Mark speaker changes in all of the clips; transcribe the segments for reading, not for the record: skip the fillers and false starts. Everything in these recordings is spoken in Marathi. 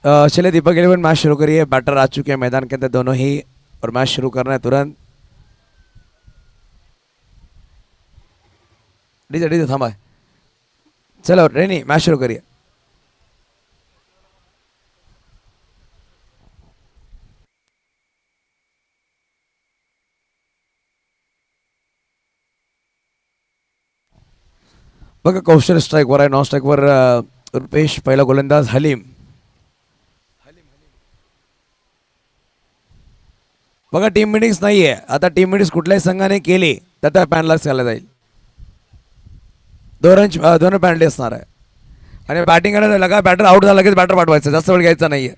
Speaker 1: चलिए दीपक इलेवन मैच शुरू करिए। बैटर आ चुके हैं मैदान के अंदर दोनों ही, और मैच शुरू करना है तुरंत। डीजे डीजे थांबा है। चलो रेनी मैच शुरू करिए। बघा कौशल स्ट्राईकवर आहे, नॉन स्ट्राईकवर रुपेश, पहिला गोलंदाज हलीम. बघा टीम मिटिंग्स नाहीये आता. टीम मिटिंग्स कुठल्याही संघाने केली तर त्या पॅनलाच केला जाईल. दोन पॅनल्टी असणार आहे. आणि बॅटिंग करायला लगा, बॅटर आउट झाला लगेच बॅटर पाठवायचं, जास्त वेळ घ्यायचा नाहीये.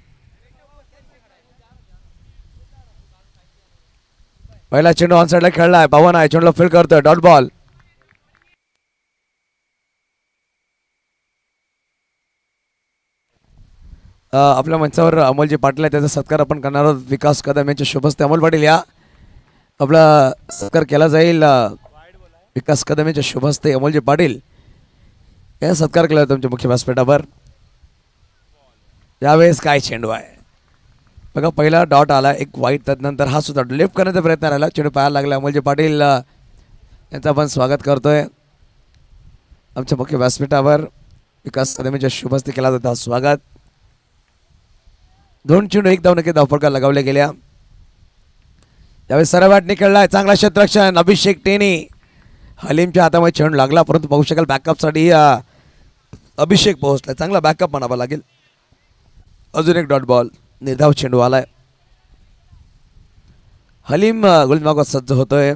Speaker 1: पहिला चेंडू ऑन साईडला खेळलाय, पवन आहे, चेंडूला फील्ड करतोय, डॉट बॉल. आपल्या मंचावर अमोलजी पाटील आहे, त्याचा सत्कार आपण करणार आहोत. विकास कदम यांच्या शुभस्ते. अमोल पाटील या, आपला सत्कार केला जाईल. विकास कदम यांच्या शुभस्ते अमोलजी पाटील या सत्कार केला तुमच्या मुख्य व्यासपीठावर. यावेळेस काय चेंडू आहे बघा. पहिला डॉट आला, एक वाईट, त्यानंतर हा सुद्धा लेफ्ट करण्याचा प्रयत्न राहिला, चेंडू पाहायला लागला. अमोलजी पाटील यांचं आपण स्वागत करतोय आमच्या मुख्य व्यासपीठावर. विकास कदम यांच्या शुभस्ते केला जाता स्वागत. दोन चेंडू एक धाव नक्की धावफटका लगावल्या गेल्या. त्यावेळेस सरळ बॅट निकळलाय, चांगला क्षेत्ररक्षण. अभिषेक टेनी, हलीमच्या हातामध्ये चेंडू लागला, परंतु पाहू शकाल बॅकअपसाठी अभिषेक पोहोचला. चांगला बॅकअप म्हणावा लागेल. अजून एक डॉट बॉल, निर्धाव चेंडू आलाय. हलीम गोलंदाज सज्ज होतोय.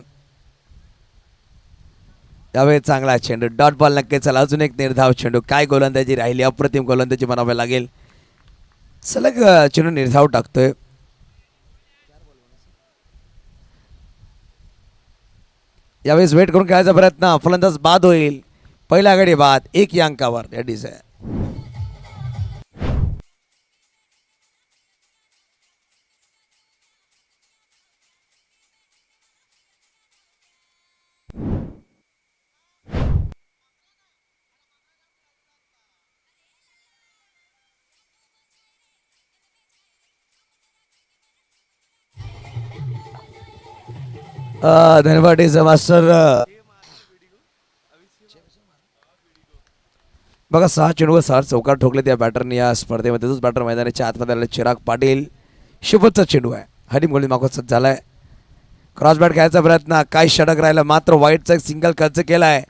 Speaker 1: त्यावेळेस चांगला चेंडू, डॉट बॉल नक्की. चला अजून एक निर्धाव चेंडू. काय गोलंदाजी राहिली, अप्रतिम गोलंदाजी म्हणावी लागेल. सलग चेंडू निर्धाव टाकतोय. यावेळेस वेट करून खेळायचा प्रयत्न, फलंदाज बाद होईल. पहिल्या आघाडी बाद, एक या अंकावर. या डिस आहे. धन्यवाद मास्टर. बघा 6 चेंडूवर 6 चौकार ठोकले त्या बॅटरने या स्पर्धेमध्ये. तोच बॅटर मैदानाच्या आतमध्ये आले चिराग पाटील. शेवटचा चेंडू आहे, हलीम गोली मागोत झालाय. क्रॉस बॅट खेळायचा प्रयत्न, काय षटक राहिला, मात्र वाईटचा एक सिंगल खर्च केलाय.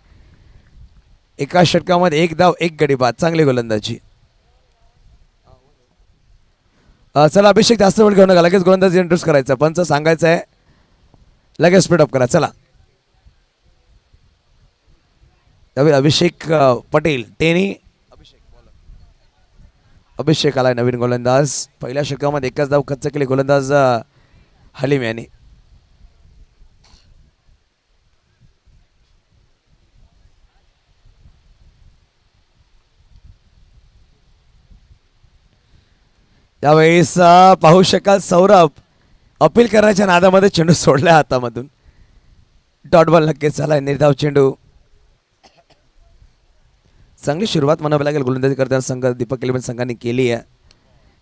Speaker 1: एका षटकामध्ये एक धाव एक गडी बाद. चांगली गोलंदाजी. चला अभिषेक जास्त वेळ घेऊ नका, लगेच गोलंदाजी इंट्रोड्यूस करायचं. पंच सांगायचं आहे लगेच स्पीड अप करा. चला अभिषेक पटेल टेनी. अभिषेक आलाय नवीन गोलंदाज. पहिल्या षटकामध्ये एकच धाव खर्च केली गोलंदाज हलीम यांनी. त्यावेळेस पाहू शकाल सौरभ अपील करण्याच्या नादामध्ये चेंडू सोडल्या हातामधून. डॉट बॉल नक्कीच झालाय, निर्धाव चेंडू. चांगली सुरुवात म्हणावी लागेल गोलंदाजी करताना संघ दीपक इलेव्हन संघाने केली आहे.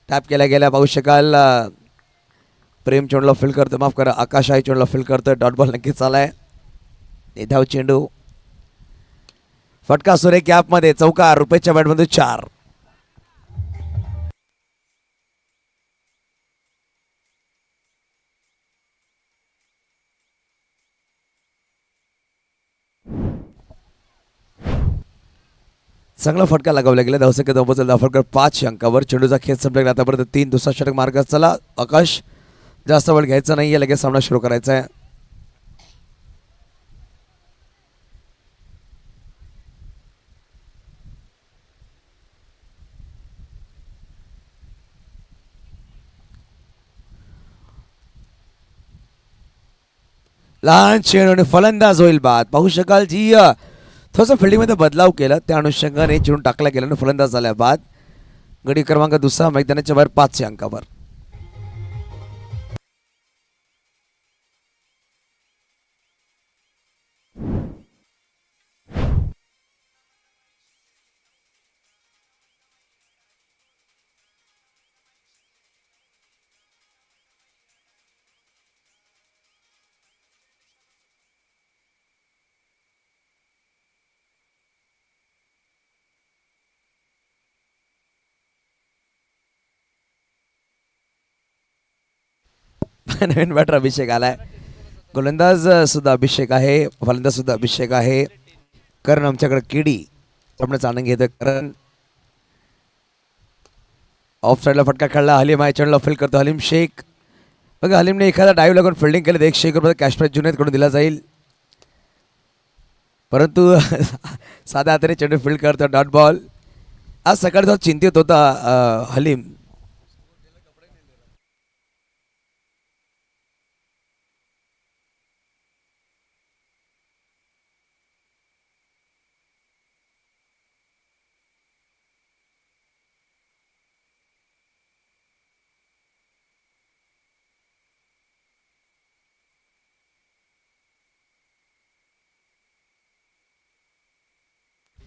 Speaker 1: टॅप केल्या गेल्या पाहू शकाल. प्रेम चेंडूला फील्ड करतो, माफ करा आकाश आहे चेंडूला फील्ड करतोय. डॉट बॉल नक्कीच चालाय, निर्धाव चेंडू. फटका सुरे कॅपमध्ये, चौकार. रुपेशच्या बॅटमध्ये 4. चांगला फटका लगावला गेला. धावसंख्या धावपचल धावफटका 5 अंकावर. चेंडूचा खेळ संपला आतापर्यंत 3. दुसरा षटक मार्ग. चला आकाश जास्त वेळ घ्यायचा नाहीये, लगेच सामना सुरू करायचा आहे. लहान चेंडू आणि फलंदाज होईल बाद. पाहू शकाल जी थोडंसं फिल्डिंगमध्ये बदलाव केला, त्या अनुषंगाने चेंडू टाकला गेला आणि फलंदाज झाल्या बाद. गडी क्रमांक दुसरा मैदानाच्या बाहेर 5 अंकावर. नवीन बॅटर अभिषेक आलाय. गोलंदाज सुद्धा अभिषेक आहे, फलंदाज सुद्धा अभिषेक आहे. करण आमच्याकडे केडी आपणच आनंद घेतोय. करण ऑफ साईडला फटका खेळला. हलीम आहे चेंडूला फील्ड करतो हलीम शेख. बघा हलीमने एखादा डाईव्ह लागून फिल्डिंग केलं तर ₹100 कॅश प्राईज जुनेदकडून दिला जाईल. परंतु साध्या हाताने चेंडू फील्ड करतो डॉट बॉल. आज सकाळी जो चिंतित होता हलीम.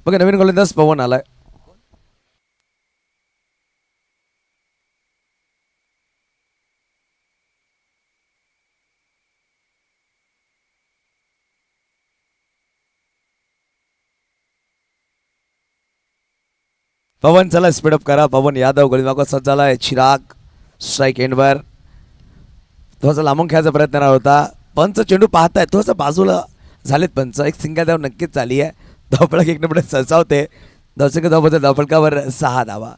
Speaker 1: बघा नवीन गोलंदाज पवन आलाय. पवन चला स्पीडअप करा. पवन यादव गोलंदाज सज्ज झालाय. चिराग स्ट्राईक एंडवर. थोडासा लांबून खेळायचा प्रयत्न करणार होता. पंच चेंडू पाहताय थोडासा बाजूला झालेत पंच. एक सिंगल धाव नक्कीच झाली आहे. धावफलक एक नंबर सरसावते. धावसंख्या धावबद्दल धावफलकावर 6 धावा.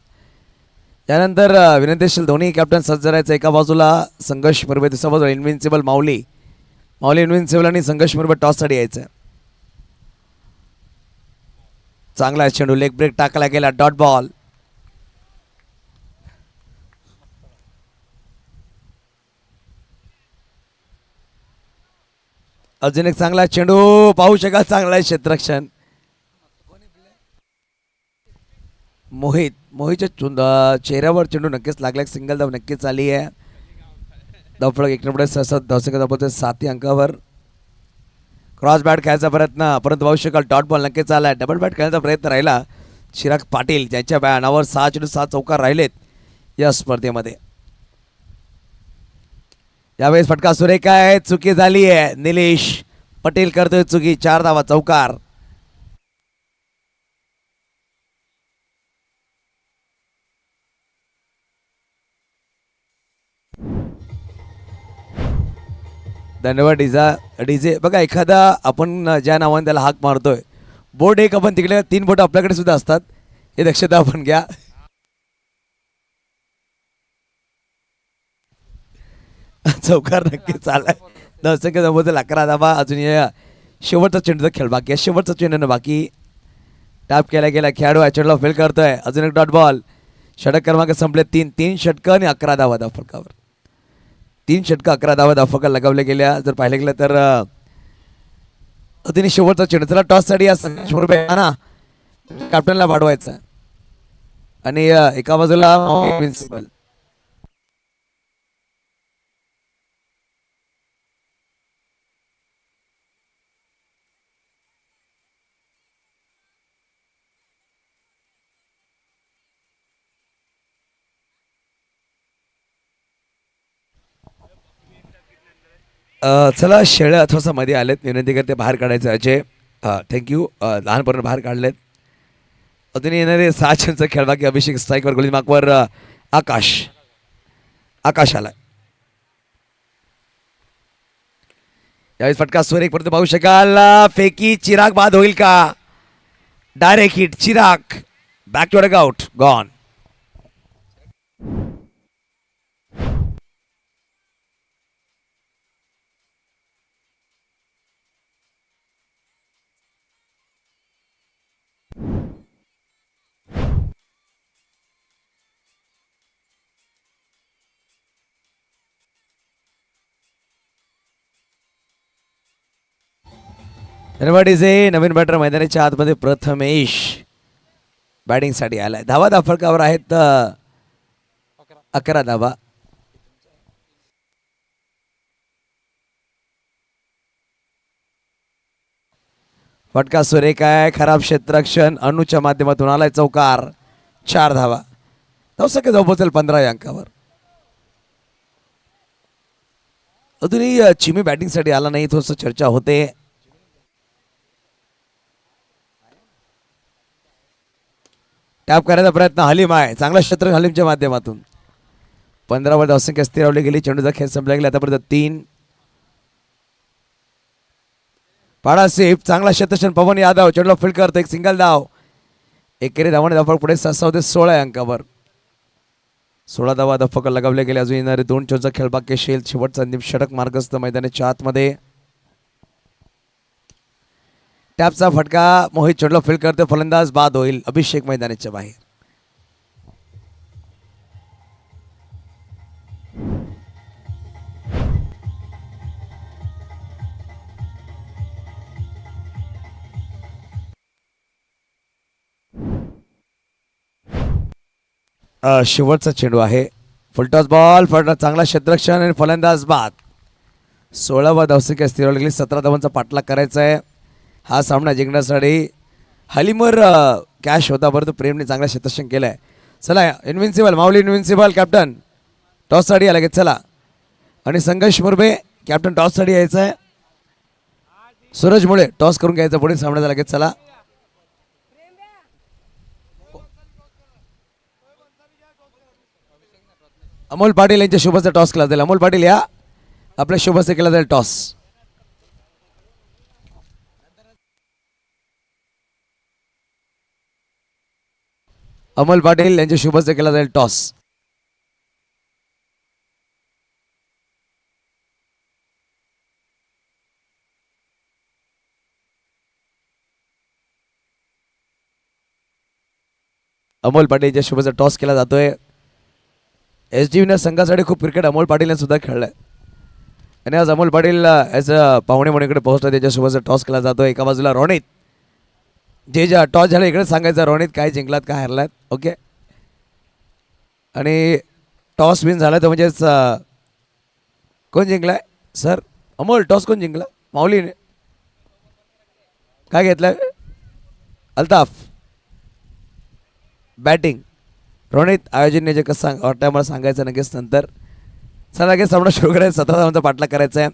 Speaker 1: त्यानंतर विनंतीशील दोन्ही कॅप्टन सज्ज राहायचं. एका बाजूला संघर्ष मुरबे, दुसऱ्या बाजूला इन्व्हिन्सिबल माऊली. माऊली इन्व्हिन्सिबल आणि संघर्ष मुरबे टॉससाठी यायचं. चांगला चेंडू लेग ब्रेक टाकला गेला. Dot ball. अजून एक चांगला चेंडू पाहू शकाल. चांगला आहे क्षेत्ररक्षण. मोहितच्या चेहऱ्यावर चेंडू नक्कीच लागला. सिंगल धाव नक्कीच आली आहे. धावफलक एक नंबर धावसंख्या धावपत्ते 7 अंकावर. क्रॉस बॅट खेळायचा प्रयत्न परंतु पाहू शकाल डॉट बॉल नक्कीच आला. डबल बॅट खेळायचा प्रयत्न राहिला. चिराग पाटील ज्यांच्या बॅनावर 6 चेंडू 6 चौकार राहिलेत या स्पर्धेमध्ये. यावेळेस फटका सुरेख आहे. चुकी झाली आहे. निलेश पटेल करतोय चुकी. 4 धावा चौकार. धन्यवाद डीजे. बघा एखादा आपण ज्या नावाने त्याला हाक मारतोय बोर्ड एक आपण तिकडे 3 बोट आपल्याकडे सुद्धा असतात. हे दक्षता आपण घ्या. चौकार नक्कीच आलाय. धावसंख्या धावबद्दल 11 धावा. अजून या शेवटचा चेंडूचा खेळ बाकी आहे. शेवटचा चेंडू बाकी. टॅप केला गेला. खेळाडू चेंडूला फेल करतोय. अजून एक डॉट बॉल. षटक क्रमांक संपले 3 षटकं आणि 11 धावा धावफलकावर. 3 षटकं 11 धावा धावफलकावर लगावल्या गेल्या. जर पाहिलं गेलं तर तिने शेवटचा चेंडू त्याला टॉससाठी ना कॅप्टनला वाढवायचा आणि एका बाजूला प्रिन्सिपल. चला शेळ्या थोडासा मध्ये आलेत. विनंती करते बाहेर काढायचं. अजय थँक्यू. लहानपणी बाहेर काढलेत. अजून येणारे 6 चेंडूचा खेळ बाकी. अभिषेक स्ट्राईकवर गोली मार्कवर. आकाश आलाय. यावेळेस फटका स्वर एक परंतु पाहू शकाल फेकी. चिराग बाद होईल का? Direct hit. Chirag back to dugout gone. नवीन बॅटर मैदानाच्या आतमध्ये प्रथमेश बॅटिंगसाठी आलाय. धावा धावफलकावर आहेत 11 धावा. फटका सुरेख आहे. खराब क्षेत्ररक्षण. अनुच्या माध्यमातून आलाय चौकार. 4 धावा. धावसंख्या धाव पोहोचेल 15 या अंकावर. अजूनही चिमी बॅटिंगसाठी आला नाही. थोडस चर्चा होते. टॅप करायचा प्रयत्न हलीम आहे. चांगला क्षेत्र हलीमच्या माध्यमातून. 15 धावसंख्या स्थिरावली गेली. चेंडूचा खेळ संपला गेला. आतापर्यंत 3 पाडा सेफ. चांगला शतशन पवन यादव चेंडूला फील्ड करतो. एक सिंगल धाव. एकेरी धावाने धावफलक पुढे 7 ते 16 अंकावर. 16 धावा धावफलक लगावले गेले. अजून येणारे 2 चेंडूचा खेळ बाकी शेल. शेवटचा अंतिम षटक मार्गस्थ मैदानाच्या आतमध्ये. टॅपचा फटका. मोहित चेंडूला फील्ड करतो. फलंदाज बाद होईल. अभिषेक मैदानाच्या बाहेर. शेवटचा चेंडू आहे. Full toss ball. चांगला क्षेत्ररक्षण आणि फलंदाज बाद. 16 धावसंख्या स्थिरावली गेली. 17 धावांचा पाठलाग करायचा आहे. हा सामना जिंकण्यासाठी हलीमर कॅश होता, परंतु प्रेमने चांगला क्षेत्ररक्षण केलंय. चला इन्व्हिन्सिबल माऊली इन्व्हिन्सिबल कॅप्टन टॉससाठी या लगेच. चला आणि संघर्ष मुरबे कॅप्टन टॉससाठी यायचं आहे. सूरज मुळे टॉस करून घ्यायचं पुढे सामन्याचा लगेच. चला अमोल पाटील यांच्या शुभस्य टॉस केला जाईल. अमोल पाटील या आपल्या शुभस्य केला जाईल टॉस. अमोल पाटील यांच्या शुभस्य केला जाईल टॉस. अमोल पाटीलच्या शुभस्य टॉस केला जातोय. SDV संघासाठी खूप क्रिकेट अमोल पाटीलने सुद्धा खेळलाय आणि आज अमोल पाटील ॲज अ पाहुणे म्हणून इकडे पोहोचला. त्याच्या शुभस्य टॉस केला जातो. एका बाजूला रोनित. जे टॉस झाला इकडे सांगायचं रोनित काय जिंकलात काय हरलात. ओके आणि टॉस विन झाला तर म्हणजेच कोण जिंकलाय सर? अमोल टॉस कोण जिंकला? माऊलीने काय घेतलं? अल्ताफ बॅटिंग. रोनित आयोजन जे कसं वाटतं मला सांगायचं नक्कीच नंतर. चला लगेच सामना सुरू करायचं. 17 धावांचा पाठलाग करायचा आहे.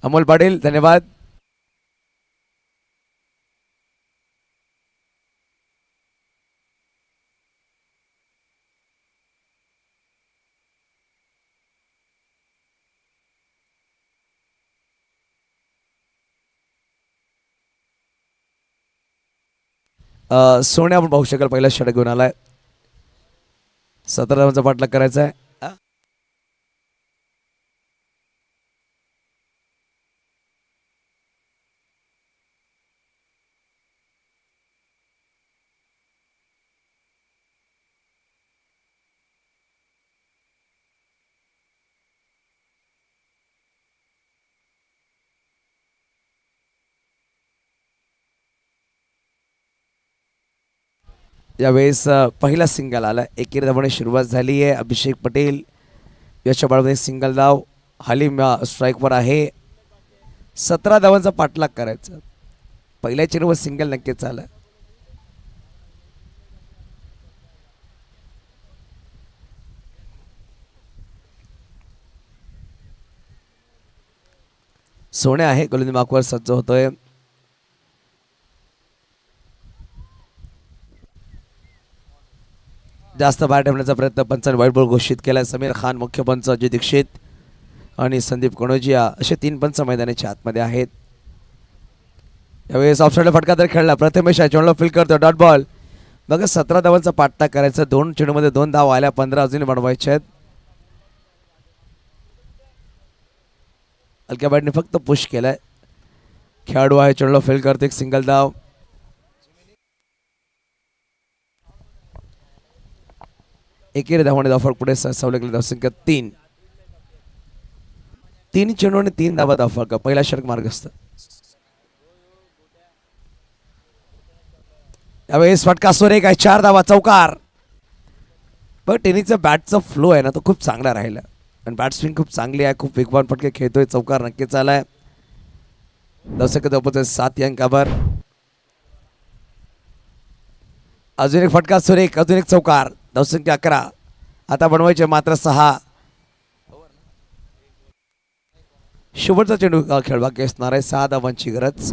Speaker 1: अमोल पाटील धन्यवाद. सोने आपण पाहू शकाल पहिला षटक घेऊन आलाय. 17 धावांचा पाठलाग करायचा आहे. यावेळेस पहिला सिंगल आला. एकेरी धावाने सुरुवात झाली आहे. अभिषेक पटेल याच्या बाळमध्ये सिंगल धाव. हलीम स्ट्राईकवर आहे. 17 धावांचा पाठलाग करायचा. पहिल्या चेंडूवर सिंगल नक्कीच आलं. सोने आहे गोलंदाजी मार्कवर सज्ज होतोय. जास्त बाहेर ठेवण्याचा प्रयत्न पंचांनी व्हाईट बॉल घोषित केला. समीर खान मुख्य पंच, अजय दीक्षित आणि संदीप कणोजिया असे 3 पंच मैदानाच्या आतमध्ये आहेत. यावेळेस ऑफसाईडला फटका तर खेळला. प्रथमेश चेंडूला फील्ड करतो. Dot ball. बघा 17 धावांचा पाठलाग करायचा. 2 चेंडूमध्ये 2 धाव आल्या. 15 अजून बनवायचे आहेत. हलक्या बॅटने फक्त पुश केलाय. खेळाडू आहे. चेंडूला फील्ड करतो. एक सिंगल धाव. एकेरी धावाने धावफलक पुढे सरसावले गेले. धावसंख्या 3. 3 चेंडू आणि 3 धावा धावफलक. पहिला षटक मार्गस्थ. यावेळेस फटका सोरे काय 4 धावा चौकार. पण टेनिसचा बॅटचा फ्लो आहे ना तो खूप चांगला राहिला आणि बॅट स्विंग खूप चांगली आहे. खूप वेगवान फटके खेळतोय. चौकार नक्कीच आलाय. धावसंख्या जवळपास 7 अंकावर. अजून एक फटका सुरेख. अजून एक चौकार. धावसंख्या 11. आता बनवायचे मात्र 6. शेवटचा चेंडू खेळ बाकी असणार आहे. 6 धावांची गरज.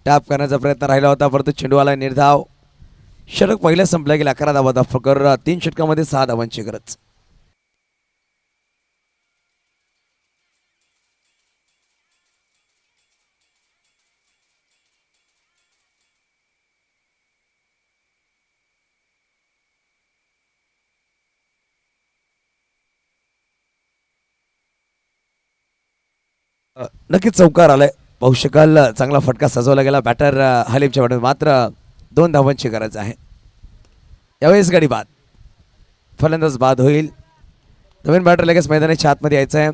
Speaker 1: टॅप करण्याचा प्रयत्न राहिला होता, परंतु चेंडूवाला निर्धाव. षटक पहिलं संपलं गेलं. 11 धावांचा फकर, 3 षटकामध्ये 6 धावांची गरज. नक्कीच चौकार आलाय. पाहू शकाल चांगला फटका सजवला गेला बॅटर हलीमच्या बॅटर. मात्र 2 धावांची गरज आहे. यावेळेस गाडी बाद. फलंदाज बाद होईल. नवीन बॅटर लगेच मैदानाच्या आतमध्ये यायचं आहे.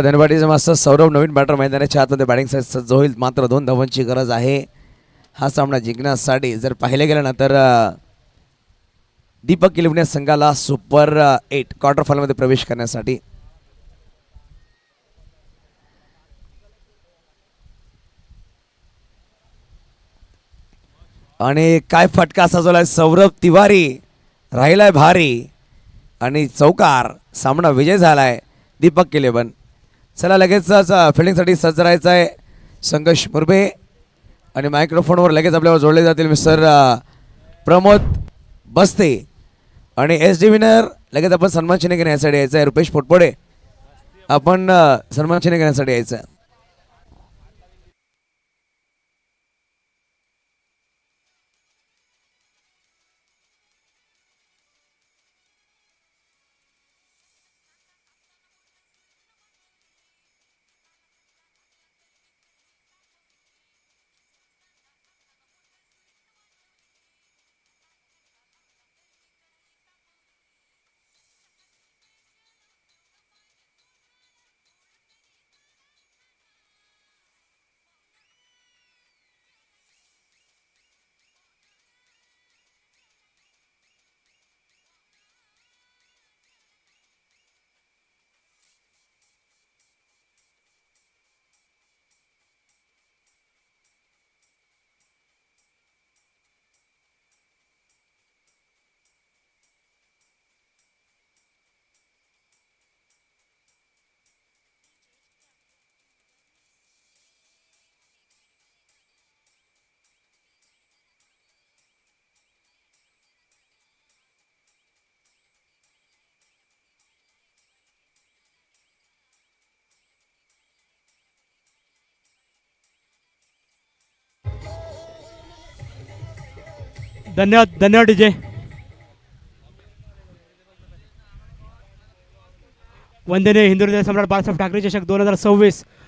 Speaker 1: धनबाडीचा मास्टर सौरभ नवीन बॅटर मैदानाच्या आतमध्ये बॅटिंगसाठी सज्ज होईल. मात्र 2 धावांची गरज आहे हा सामना जिंकण्यासाठी. जर पाहिलं गेलं ना तर दीपक किलवणे संघाला सुपर 8 क्वार्टर फायनलमध्ये प्रवेश करण्यासाठी. आणि काय फटका सजवलाय सौरभ तिवारी, राहिलाय भारी आणि चौकार. सामना विजय झालाय दीपक किलेवन. चला लगेचच फिल्डिंगसाठी सज्ज राहायचं आहे संघर्ष मुरबे. आणि मायक्रोफोनवर लगेच आपल्यावर जोडले जातील मिस्टर प्रमोद बस्ते. आणि SD विनर लगेच आपण सन्मान चिन्ह घेण्यासाठी यायचं आहे. रुपेश पोटपोडे आपण सन्मान चिन्ह घेण्यासाठी यायचं आहे.
Speaker 2: धन्यवाद धन्यवाद डीजे. वंदनीय हिंदू हृदय सम्राट बाळासाहेब ठाकरे चषक 2026